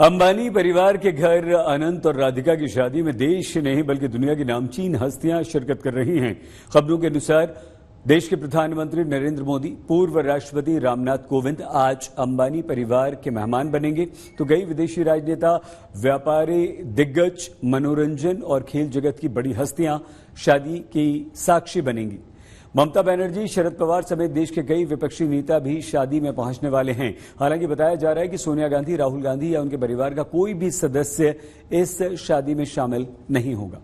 अंबानी परिवार के घर अनंत और राधिका की शादी में देश नहीं बल्कि दुनिया की नामचीन हस्तियां शिरकत कर रही हैं। खबरों के अनुसार देश के प्रधानमंत्री नरेंद्र मोदी, पूर्व राष्ट्रपति रामनाथ कोविंद आज अंबानी परिवार के मेहमान बनेंगे, तो कई विदेशी राजनेता, व्यापारी दिग्गज, मनोरंजन और खेल जगत की बड़ी हस्तियां शादी की साक्षी बनेंगी। ममता बनर्जी, शरद पवार समेत देश के कई विपक्षी नेता भी शादी में पहुंचने वाले हैं। हालांकि बताया जा रहा है कि सोनिया गांधी, राहुल गांधी या उनके परिवार का कोई भी सदस्य इस शादी में शामिल नहीं होगा।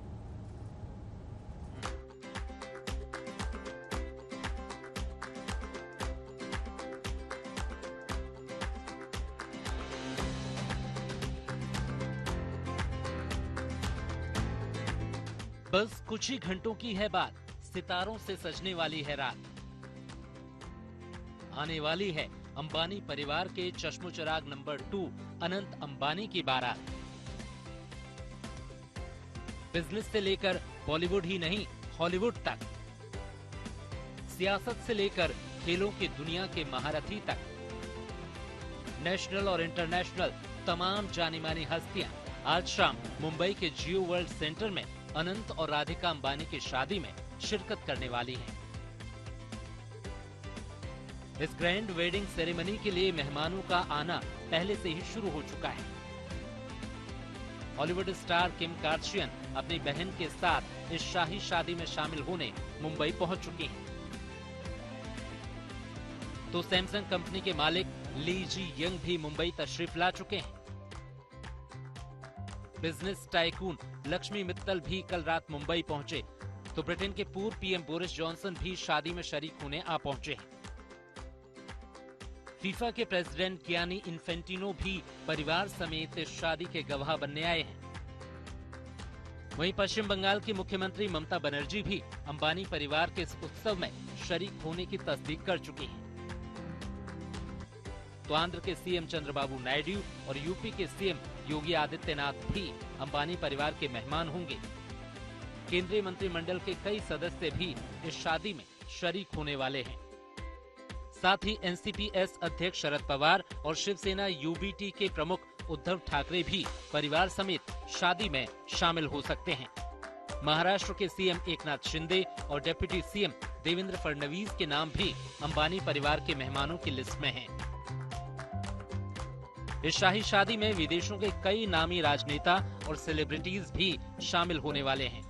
बस कुछ ही घंटों की है बात, सितारों से सजने वाली है रात। आने वाली है अंबानी परिवार के चश्मोचराग नंबर 2 अनंत अंबानी की बारात। बिजनेस से लेकर बॉलीवुड ही नहीं, हॉलीवुड तक, सियासत से लेकर खेलों की दुनिया के महारथी तक, नेशनल और इंटरनेशनल तमाम जानी मानी हस्तियां आज शाम मुंबई के जियो वर्ल्ड सेंटर में अनंत और राधिका अंबानी की शादी में शिरकत करने वाली हैं। इस ग्रैंड वेडिंग सेरेमनी के लिए मेहमानों का आना पहले से ही शुरू हो चुका है। हॉलीवुड स्टार किम कार्दाशियन अपनी बहन के साथ इस शाही शादी में शामिल होने मुंबई पहुंच चुकी हैं। तो सैमसंग कंपनी के मालिक ली जी यंग भी मुंबई तशरीफ ला चुके हैं। बिजनेस टाइकून लक्ष्मी मित्तल भी कल रात मुंबई पहुंचे, तो ब्रिटेन के पूर्व पीएम बोरिस जॉनसन भी शादी में शरीक होने आ पहुंचे हैं। फीफा के प्रेसिडेंट गियानी इन्फेंटिनो भी परिवार समेत इस शादी के गवाह बनने आए हैं। वहीं पश्चिम बंगाल की मुख्यमंत्री ममता बनर्जी भी अंबानी परिवार के इस उत्सव में शरीक होने की तस्दीक कर चुकी हैं। तो आंध्र के सीएम चंद्रबाबू नायडू और यूपी के सीएम योगी आदित्यनाथ भी अंबानी परिवार के मेहमान होंगे। केंद्रीय मंत्रिमंडल के कई सदस्य भी इस शादी में शरीक होने वाले हैं। साथ ही एनसीपीएस अध्यक्ष शरद पवार और शिवसेना यूबीटी के प्रमुख उद्धव ठाकरे भी परिवार समेत शादी में शामिल हो सकते हैं। महाराष्ट्र के सीएम एकनाथ शिंदे और डिप्टी सीएम देवेंद्र फडणवीस के नाम भी अंबानी परिवार के मेहमानों की लिस्ट में हैं। इस शाही शादी में विदेशों के कई नामी राजनेता और सेलिब्रिटीज भी शामिल होने वाले हैं।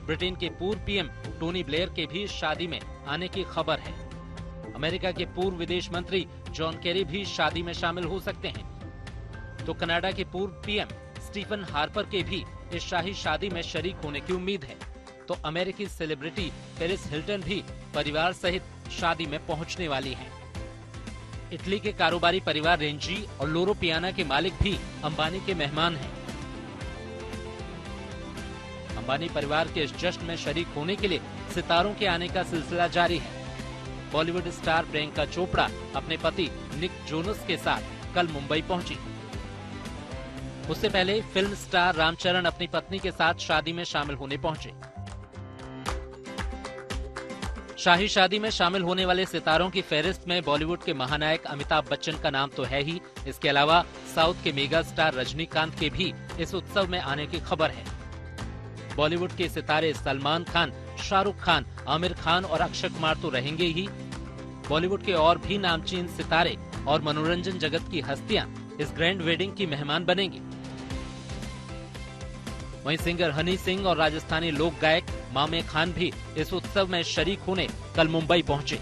ब्रिटेन के पूर्व पीएम टोनी ब्लेयर के भी शादी में आने की खबर है। अमेरिका के पूर्व विदेश मंत्री जॉन केरी भी शादी में शामिल हो सकते हैं। तो कनाडा के पूर्व पीएम स्टीफन हार्पर के भी इस शाही शादी में शरीक होने की उम्मीद है। तो अमेरिकी सेलिब्रिटी पेरिस हिल्टन भी परिवार सहित शादी में पहुंचने वाली हैं। इटली के कारोबारी परिवार रेंजी और लोरो पियाना के मालिक भी अंबानी के मेहमान हैं। अंबानी परिवार के इस जश्न में शरीक होने के लिए सितारों के आने का सिलसिला जारी है। बॉलीवुड स्टार प्रियंका चोपड़ा अपने पति निक जोनस के साथ कल मुंबई पहुंची। उससे पहले फिल्म स्टार रामचरण अपनी पत्नी के साथ शादी में शामिल होने पहुंचे। शाही शादी में शामिल होने वाले सितारों की फहरिस्त में बॉलीवुड के महानायक अमिताभ बच्चन का नाम तो है ही, इसके अलावा साउथ के मेगा स्टार रजनीकांत के भी इस उत्सव में आने की खबर है। बॉलीवुड के सितारे सलमान खान, शाहरुख खान, आमिर खान और अक्षय कुमार तो रहेंगे ही। बॉलीवुड के और भी नामचीन सितारे और मनोरंजन जगत की हस्तियां इस ग्रैंड वेडिंग की मेहमान बनेंगी। वहीं सिंगर हनी सिंह और राजस्थानी लोक गायक मामे खान भी इस उत्सव में शरीक होने कल मुंबई पहुंचे।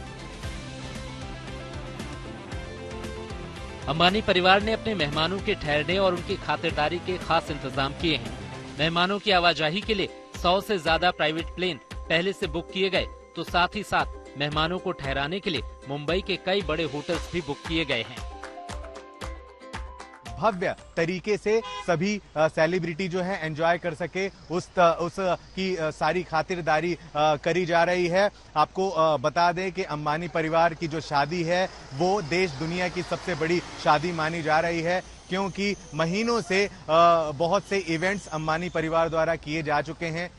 अंबानी परिवार ने अपने मेहमानों के ठहरने और उनकी खातिरदारी के खास इंतजाम किए हैं। मेहमानों की आवाजाही के लिए 100 से ज्यादा प्राइवेट प्लेन पहले से बुक किए गए, तो साथ ही साथ मेहमानों को ठहराने के लिए मुंबई के कई बड़े होटल्स भी बुक किए गए हैं। भव्य तरीके से सभी सेलिब्रिटी जो है एंजॉय कर सके उस की सारी खातिरदारी करी जा रही है। आपको बता दें कि अंबानी परिवार की जो शादी है वो देश दुनिया की सबसे बड़ी शादी मानी जा रही है, क्योंकि महीनों से बहुत से इवेंट्स अंबानी परिवार द्वारा किए जा चुके हैं।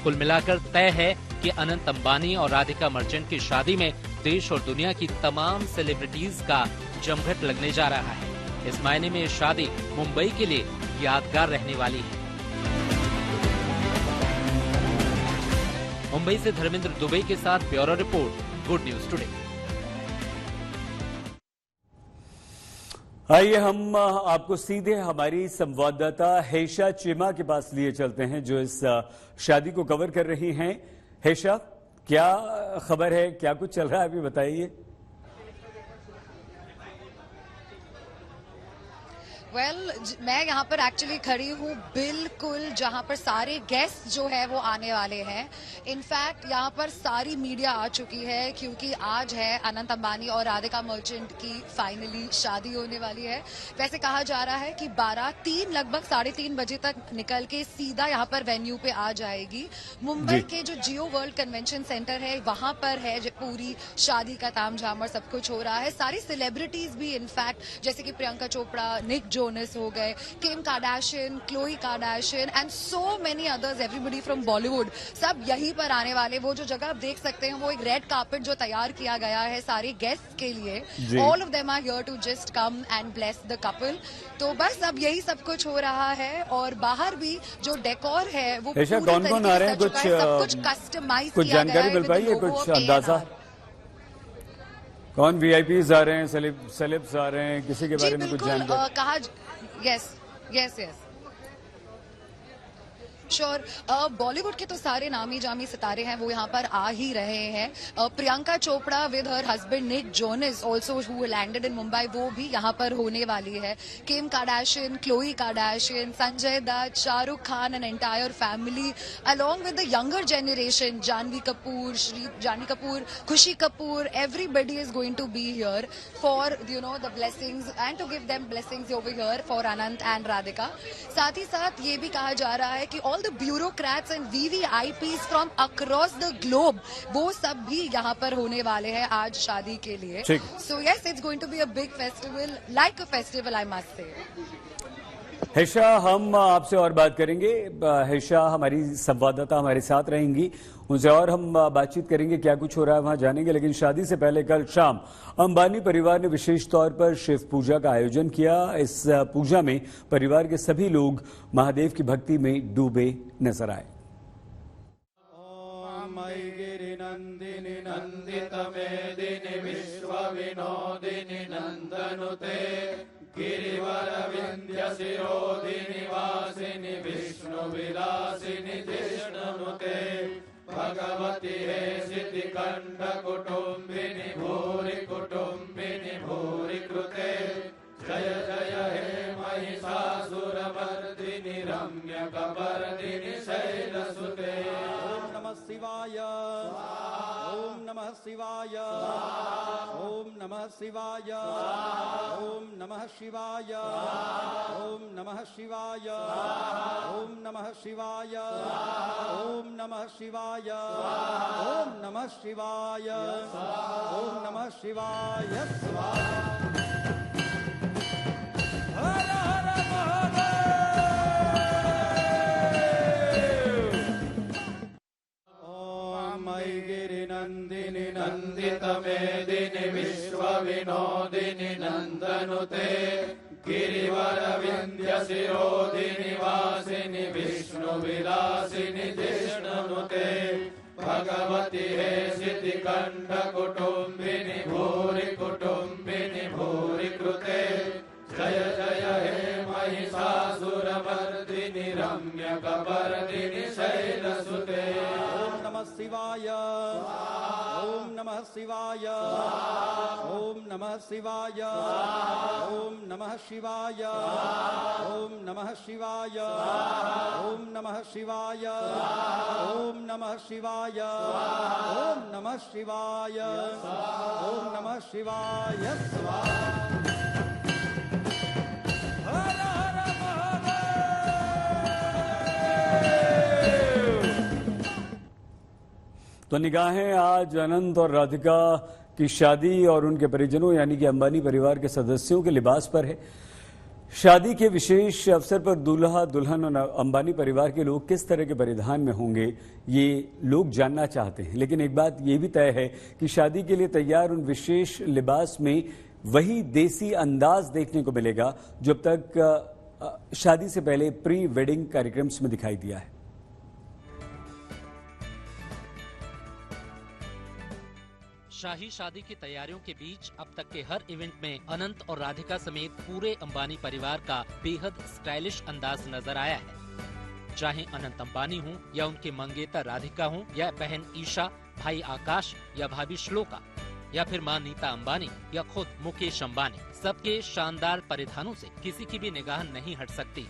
कुल मिलाकर तय है कि अनंत अंबानी और राधिका मर्चेंट की शादी में देश और दुनिया की तमाम सेलिब्रिटीज का जमघट लगने जा रहा है। इस मायने में ये शादी मुंबई के लिए यादगार रहने वाली है। मुंबई से धर्मेंद्र दुबे के साथ bureau report, good news today. आइए हम आपको सीधे हमारी संवाददाता हेशा चिमा के पास लिए चलते हैं, जो इस शादी को कवर कर रही हैं। हेशा, क्या खबर है, क्या कुछ चल रहा है, अभी बताइए। मैं यहाँ पर एक्चुअली खड़ी हूँ बिल्कुल जहाँ पर सारे गेस्ट जो है वो आने वाले हैं। इनफैक्ट यहाँ पर सारी मीडिया आ चुकी है क्योंकि आज है अनंत अंबानी और राधिका मर्चेंट की फाइनली शादी होने वाली है। वैसे कहा जा रहा है कि 3 लगभग 3:30 बजे तक निकल के सीधा यहाँ पर वेन्यू पे आ जाएगी। मुंबई के जो जियो वर्ल्ड कन्वेंशन सेंटर है वहां पर है पूरी शादी का तामझाम और सब कुछ हो रहा है। सारी सेलिब्रिटीज भी इनफैक्ट जैसे कि प्रियंका चोपड़ा, निक जोनस हो गए, किम Kardashian, Khloe Kardashian and so many others, everybody from Bollywood, सब यहीं पर आने वाले। वो जो जगह आप देख सकते हैं वो एक रेड कार्पेट जो तैयार किया गया है सारे गेस्ट के लिए। All of them are here to just come and bless the couple. तो बस अब यही सब कुछ हो रहा है और बाहर भी जो डेकोर है वो पूरी कौन-कौन आ रहे हैं, कुछ कस्टमाइज कुछ जानकारी मिल पाई है, कुछ अंदाजा कौन वीआईपीज आ रहे हैं, सेलेब्स आ रहे हैं, किसी के बारे में कुछ जानकारी? कहा यस श्योर। बॉलीवुड के तो सारे नामी जामी सितारे हैं वो यहाँ पर आ ही रहे हैं। Priyanka Chopra with her husband Nick Jonas also who landed in Mumbai, वो भी यहाँ पर होने वाली है। Kim Kardashian, Khloe Kardashian, Sanjay Dutt, Shahrukh Khan and entire family along with the younger generation, Janhvi Kapoor, Khushi Kapoor, everybody is going to be here for the blessings and to give them blessings over here for Anant and Radhika. साथ ही साथ ये भी कहा जा रहा है कि all the bureaucrats and VVIPs from across the globe वो सब भी यहाँ पर होने वाले हैं आज शादी के लिए। So yes, it's going to be a big festival, like a festival I must say. हेशा, हम आपसे और बात करेंगे। हेशा हमारी संवाददाता हमारे साथ रहेंगी, उनसे और हम बातचीत करेंगे, क्या कुछ हो रहा है वहां जानेंगे। लेकिन शादी से पहले कल शाम अंबानी परिवार ने विशेष तौर पर शिव पूजा का आयोजन किया। इस पूजा में परिवार के सभी लोग महादेव की भक्ति में डूबे नजर आए। गिरिनंदिनी नंदित मेदिनी विश्व विनोदिनी नंदनुते गिरिवर विंध्य शिरोधिनि वासिनि विष्णु विलासिनि जिष्णुनुते भगवती हे सिद्धि कंठ कुटुंबिनि भूरि कुटुंबिनि भूरि कृते जय जय हे महिषासुरमर्दिनि रम्य कपर्दिनि शैलसुते। ओम नमः शिवाय, ओम नमः शिवाय, ओम नमः शिवाय, ओम नमः शिवाय, ओम नमः शिवाय, ओम नमः शिवाय, ओम नमः शिवाय, ओम नमः शिवाय, ओम नमः शिवाय। हर हर गिरिनंदिनी नंदित मेदिनी विश्व विनोदिनी नंदनुते गिरिवर विंध्य शिरोधिनि वासिनि विष्णु विलासिनि जिष्णुनुते भगवती हे सिद्धि कंठ कुटुंबिनि भूरि कुटुंबिनि भूरि कृते जय जय हे महिषासुरमर्दिनि रम्य कपर्दिनि शैलसुते। ओम नमः शिवाय, ओम नमः शिवाय, ओम नमः शिवाय, ओम नमः शिवाय, ओम नमः शिवाय, ओम नमः शिवाय, ओम नमः शिवाय, ओम नमः शिवाय, ओम नमः शिवाय। तो निगाहें आज अनंत और राधिका की शादी और उनके परिजनों यानी कि अंबानी परिवार के सदस्यों के लिबास पर है। शादी के विशेष अवसर पर दूल्हा दुल्हन और अंबानी परिवार के लोग किस तरह के परिधान में होंगे ये लोग जानना चाहते हैं। लेकिन एक बात ये भी तय है कि शादी के लिए तैयार उन विशेष लिबास में वही देसी अंदाज देखने को मिलेगा जो अब तक शादी से पहले प्री वेडिंग कार्यक्रम्स में दिखाई दिया है। शाही शादी की तैयारियों के बीच अब तक के हर इवेंट में अनंत और राधिका समेत पूरे अंबानी परिवार का बेहद स्टाइलिश अंदाज नजर आया है। चाहे अनंत अंबानी हों या उनकी मंगेतर राधिका हों या बहन ईशा, भाई आकाश या भाभी श्लोका या फिर मां नीता अंबानी या खुद मुकेश अंबानी, सबके शानदार परिधानों से किसी की भी निगाह नहीं हट सकती,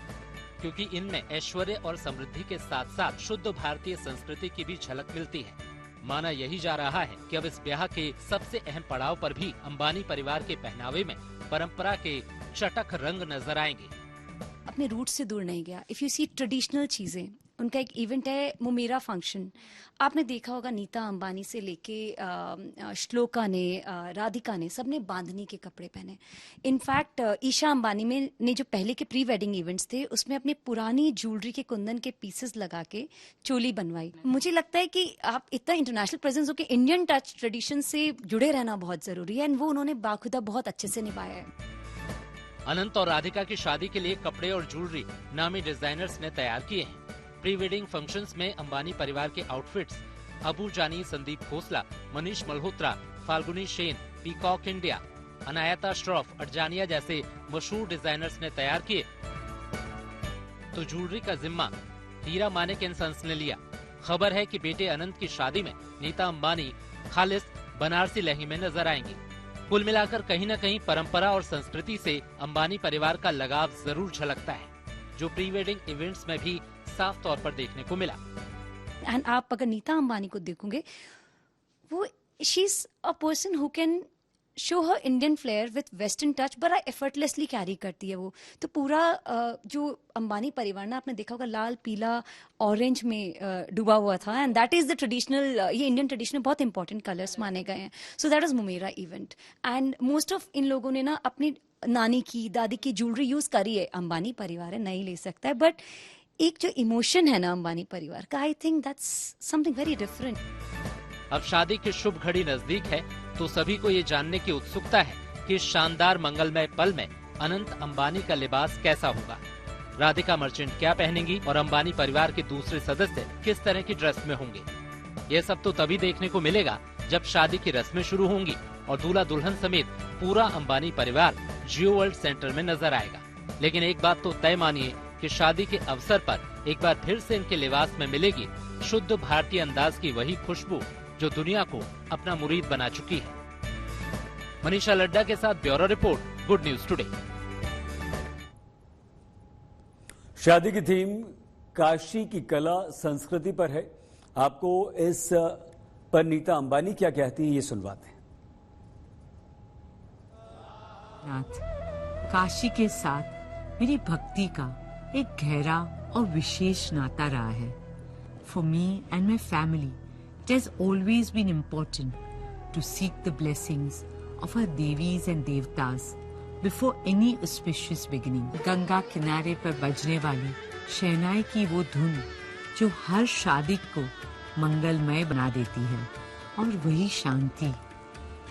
क्योंकि इनमें ऐश्वर्य और समृद्धि के साथ साथ शुद्ध भारतीय संस्कृति की भी झलक मिलती है। माना यही जा रहा है कि अब इस ब्याह के सबसे अहम पड़ाव पर भी अंबानी परिवार के पहनावे में परंपरा के चटक रंग नजर आएंगे। अपने रूट से दूर नहीं गया। इफ यू सी ट्रेडिशनल चीजें, उनका एक इवेंट है मुमेरा फंक्शन, आपने देखा होगा नीता अंबानी से लेके श्लोका ने, राधिका ने, सबने बांधनी के कपड़े पहने। इनफैक्ट ईशा अंबानी में ने जो पहले के प्री वेडिंग इवेंट्स थे उसमें अपनी पुरानी ज्वेलरी के कुंदन के पीसेस लगा के चोली बनवाई। मुझे लगता है कि आप इतना इंटरनेशनल प्रेजेंस हो के इंडियन टच ट्रेडिशन से जुड़े रहना बहुत जरूरी है, एंड वो उन्होंने बाखुदा बहुत अच्छे से निभाया है। अनंत और राधिका की शादी के लिए कपड़े और ज्वेलरी नामी डिजाइनर्स ने तैयार किए हैं। प्री वेडिंग फंक्शंस में अंबानी परिवार के आउटफिट्स अबू जानी, संदीप खोसला, मनीष मल्होत्रा, फाल्गुनी सेन, पीकॉक इंडिया, अनायता श्रॉफ, अर्जानिया जैसे मशहूर डिजाइनर्स ने तैयार किए। तो ज्वेलरी का जिम्मा हीरा मानेक एंड सन्स ने लिया। खबर है कि बेटे अनंत की शादी में नीता अंबानी खालिस बनारसी लहंगे में नजर आएंगी। कुल मिलाकर कहीं न कहीं परंपरा और संस्कृति से अंबानी परिवार का लगाव जरूर झलकता है, जो प्री वेडिंग इवेंट्स में भी साफ तौर पर देखने को मिला। एंड आप अगर नीता अंबानी को देखोगे, वो she is a person who can show her Indian flair with western touch, बड़ा एफर्टलेसली कैरी करती है वो। तो पूरा जो अंबानी परिवार ना, आपने देखा होगा लाल, पीला, ऑरेंज में डूबा हुआ था, and that is the traditional, ये इंडियन ट्रेडिशन में बहुत इंपॉर्टेंट कलर्स माने गए हैं। सो दैट इज मुमेरा इवेंट, एंड मोस्ट ऑफ इन लोगों ने ना अपनी नानी की, दादी की ज्वेलरी यूज करी है। अंबानी परिवार है, नहीं ले सकता है, बट एक जो इमोशन है ना अंबानी परिवार का, I think that's something very different. अब शादी की शुभ घड़ी नजदीक है, तो सभी को ये जानने की उत्सुकता है कि इस शानदार मंगलमय पल में अनंत अंबानी का लिबास कैसा होगा। राधिका मर्चेंट क्या पहनेंगी और अंबानी परिवार के दूसरे सदस्य किस तरह की ड्रेस में होंगे, ये सब तो तभी देखने को मिलेगा जब शादी की रस्में शुरू होंगी और दूल्हा दुल्हन समेत पूरा अंबानी परिवार जियो वर्ल्ड सेंटर में नजर आएगा। लेकिन एक बात तो तय मानिए कि शादी के अवसर पर एक बार फिर से इनके लिबास में मिलेगी शुद्ध भारतीय अंदाज की वही खुशबू जो दुनिया को अपना मुरीद बना चुकी है। मनीषा लड्डा के साथ bureau report, good news today. शादी की थीम काशी की कला संस्कृति पर है। आपको इस पर नीता अंबानी क्या कहती है, ये सुनवाते हैं। काशी के साथ मेरी भक्ति का एक गहरा और विशेष नाता रहा है। For me and my family it has always been important to seek the blessings of our devis and devtas before any auspicious beginning. Ganga किनारे पर बजने वाली शहनाई की वो धुन जो हर शादी को मंगलमय बना देती है, और वही शांति,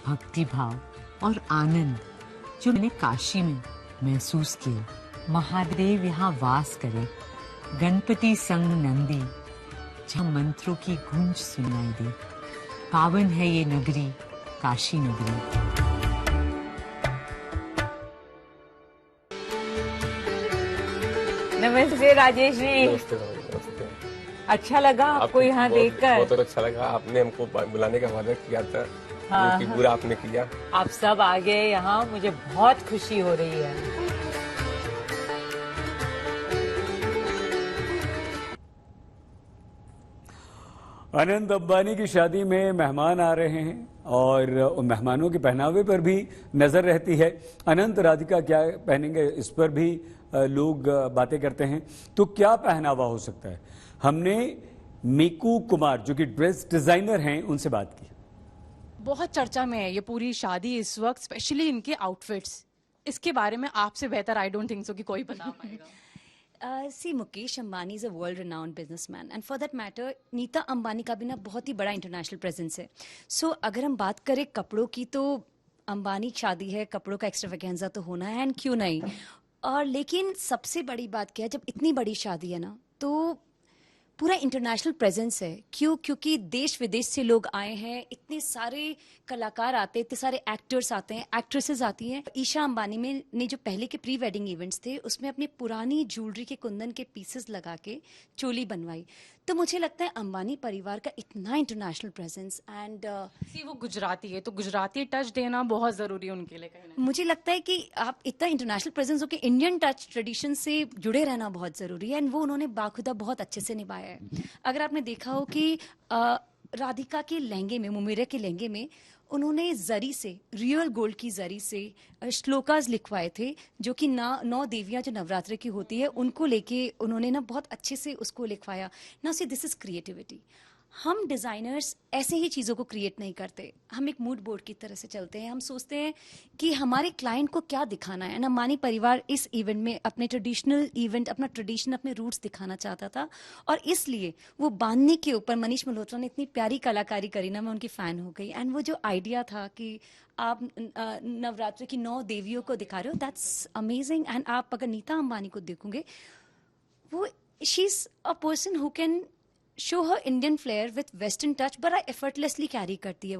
भक्ति भाव और आनंद जो मैंने काशी में महसूस किया। महादेव यहाँ वास करे, गणपति संग नंदी, जहाँ मंत्रों की गूंज सुनाई दे। पावन है ये नगरी, काशी नगरी। नमस्ते राजेश जी। नमस्ते। अच्छा लगा आपको यहाँ देखकर? बहुत अच्छा लगा, आपने हमको बुलाने का वादा किया था। हाँ, लेकिन पूरा आपने किया। आप सब आ गए यहाँ, मुझे बहुत खुशी हो रही है। अनंत अंबानी की शादी में मेहमान आ रहे हैं और उन मेहमानों के पहनावे पर भी नजर रहती है। अनंत राधिका क्या पहनेंगे, इस पर भी लोग बातें करते हैं। तो क्या पहनावा हो सकता है, हमने मीकू कुमार जो कि ड्रेस डिजाइनर हैं उनसे बात की। बहुत चर्चा में है ये पूरी शादी इस वक्त, स्पेशली इनके आउटफिट्स। इसके बारे में आपसे बेहतर आई डोंट थिंक सो कि कोई बता पाएगा। See Mukesh Ambani is a world renowned businessman, and for that matter Nita Ambani का भी ना बहुत ही बड़ा इंटरनेशनल प्रेजेंस है। सो अगर हम बात करें कपड़ों की, तो अंबानी शादी है, कपड़ों का एक्स्ट्रावेगेंजा तो होना है, एंड क्यों नहीं। और लेकिन सबसे बड़ी बात क्या है, जब इतनी बड़ी शादी है ना, तो पूरा इंटरनेशनल प्रेजेंस है। क्यों? क्योंकि देश विदेश से लोग आए हैं, इतने सारे कलाकार आते हैं, इतने सारे एक्टर्स आते हैं, एक्ट्रेसेस आती हैं। ईशा अंबानी में ने जो पहले के प्री वेडिंग इवेंट्स थे, उसमें अपनी पुरानी ज्वेलरी के कुंदन के पीसेस लगा के चोली बनवाई। तो मुझे लगता है अंबानी परिवार का इतना इंटरनेशनल प्रेजेंस एंड वो गुजराती है, तो गुजराती टच देना बहुत जरूरी है उनके लिए कहीं ना। मुझे लगता है कि आप इतना इंटरनेशनल प्रेजेंस हो कि इंडियन टच ट्रेडिशन से जुड़े रहना बहुत जरूरी है, एंड वो उन्होंने बाखुदा बहुत अच्छे से निभाया है। अगर आपने देखा हो कि राधिका के लहंगे में, मुमिरा के लहंगे में उन्होंने जरी से, रियल गोल्ड की जरी से श्लोकास लिखवाए थे, जो कि 9 देवियां जो नवरात्रि की होती है उनको लेके उन्होंने ना बहुत अच्छे से उसको लिखवाया ना। See this is creativity. हम डिज़ाइनर्स ऐसे ही चीज़ों को क्रिएट नहीं करते, हम एक मूड बोर्ड की तरह से चलते हैं। हम सोचते हैं कि हमारे क्लाइंट को क्या दिखाना है। अंबानी परिवार इस इवेंट में अपने ट्रेडिशनल इवेंट, अपना ट्रेडिशन, अपने रूट्स दिखाना चाहता था, और इसलिए वो बांधनी के ऊपर मनीष मल्होत्रा ने इतनी प्यारी कलाकारी करी ना, मैं उनकी फ़ैन हो गई। एंड वो जो आइडिया था कि आप नवरात्रि की 9 देवियों को दिखा रहे हो, दैट्स अमेजिंग। एंड आप अगर नीता अंबानी को देखोगे, वो she is a person who can show her Indian flair with Western touch, but effortlessly carry करती है।